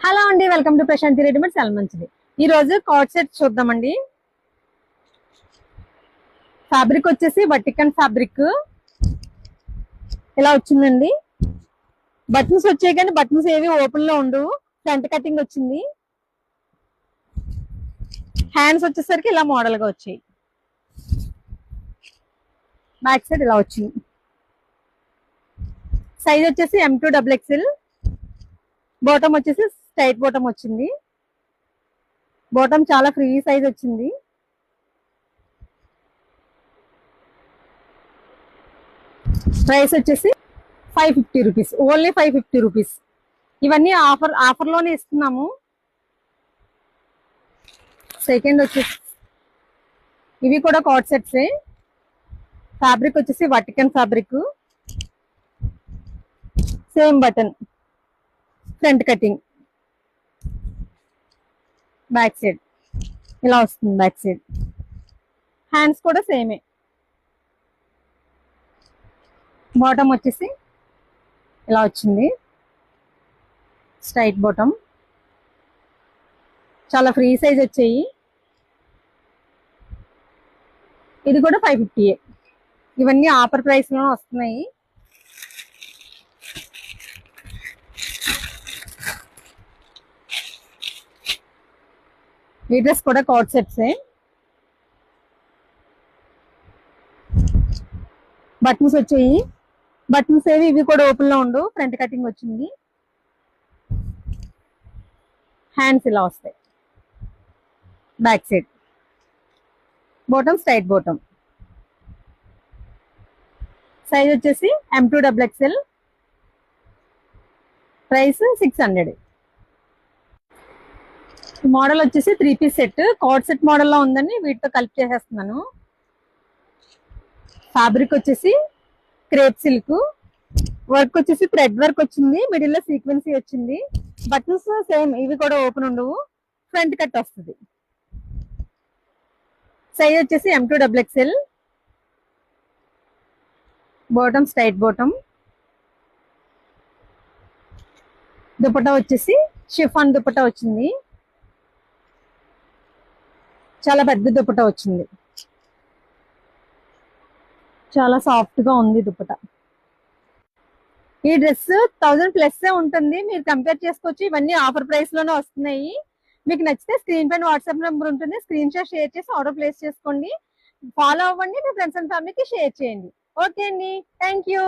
Hello అండి, welcome to Prashanti readymade మంచిది. ఈ రోజు కార్డ్ సెట్ చూద్దామండి. ఫ్యాబ్రిక్ వచ్చేసి వటికన్ ఫ్యాబ్రిక్ ఇలా వచ్చిందండి. బటన్స్ వచ్చాయి కానీ బటన్స్ ఏవి ఓపెన్ లో ఉండవు. ఫ్రంట్ కటింగ్ వచ్చింది. హ్యాండ్స్ వచ్చేసరికి ఇలా మోడల్ గా వచ్చాయి. బ్యాక్ సైడ్ ఇలా వచ్చింది. సైజ్ వచ్చేసి M2XXL. బాటమ్ వచ్చేసి స్ట్రైట్ బాటమ్ వచ్చింది. బాటమ్ చాలా ఫ్రీ సైజ్ వచ్చింది. ప్రైస్ వచ్చేసి 550 రూపీస్, ఓన్లీ 550 రూపీస్. ఇవన్నీ ఆఫర్లోనే ఇస్తున్నాము. సెకండ్ వచ్చేసి ఇవి కూడా కార్డ్ సెట్సే. ఫ్యాబ్రిక్ వచ్చేసి వటికన్ fabric, same button, front cutting, back side ఇలా వస్తుంది. బ్యాక్ సైడ్ హ్యాండ్స్ కూడా సేమే. బాటమ్ వచ్చేసి ఇలా వచ్చింది, స్ట్రైట్ బాటమ్, చాలా ఫ్రీ సైజ్ వచ్చాయి. ఇది కూడా 550. ఇవన్నీ ఆఫర్ ప్రైస్ లో వస్తున్నాయి. ఈ డ్రెస్ కూడా కార్డ్ సెట్సే. బటన్స్ వచ్చాయి. బటన్స్ ఏవి ఇవి కూడా ఓపెన్ లో ఉండు. ఫ్రంట్ కటింగ్ వచ్చింది. హ్యాండ్స్ ఇలా వస్తాయి. Back side bottom straight bottom. Size వచ్చేసి M2XXL. ప్రైస్ 600. మోడల్ వచ్చేసి 3 పీస్ సెట్, కార్డ్ సెట్ మోడల్లో ఉందని వీటితో కలిపి చేసేస్తున్నాను. ఫ్యాబ్రిక్ వచ్చేసి క్రేప్ సిల్క్. వర్క్ వచ్చేసి థ్రెడ్ వర్క్ వచ్చింది. మిడిల్ లో సీక్వెన్సీ వచ్చింది. బటన్స్ సేమ్, ఇవి కూడా ఓపెన్ ఉండవు. ఫ్రంట్ కట్ వస్తుంది. సైజ్ వచ్చేసి M2XXL. Bottom straight bottom. Dupatta వచ్చేసి షిఫాన్ దుపట్టా వచ్చింది. చాలా పెద్ద దుపట్టా వచ్చింది. చాలా సాఫ్ట్ గా ఉంది దుపట్టా. ఈ డ్రెస్ 1000+ ఉంటుంది. మీరు కంపేర్ చేసుకోవచ్చు. ఇవన్నీ ఆఫర్ ప్రైస్ లోనే వస్తున్నాయి. మీకు నచ్చితే స్క్రీన్ పైన వాట్సాప్ నెంబర్ ఉంటుంది. స్క్రీన్ షాట్ షేర్ చేసి ఆర్డర్ ప్లేస్ చేసుకోండి. ఫాలో అవ్వండి. మీ ఫ్రెండ్స్ అండ్ ఫ్యామిలీకి షేర్ చేయండి. ఓకే అండి, థ్యాంక్ యూ.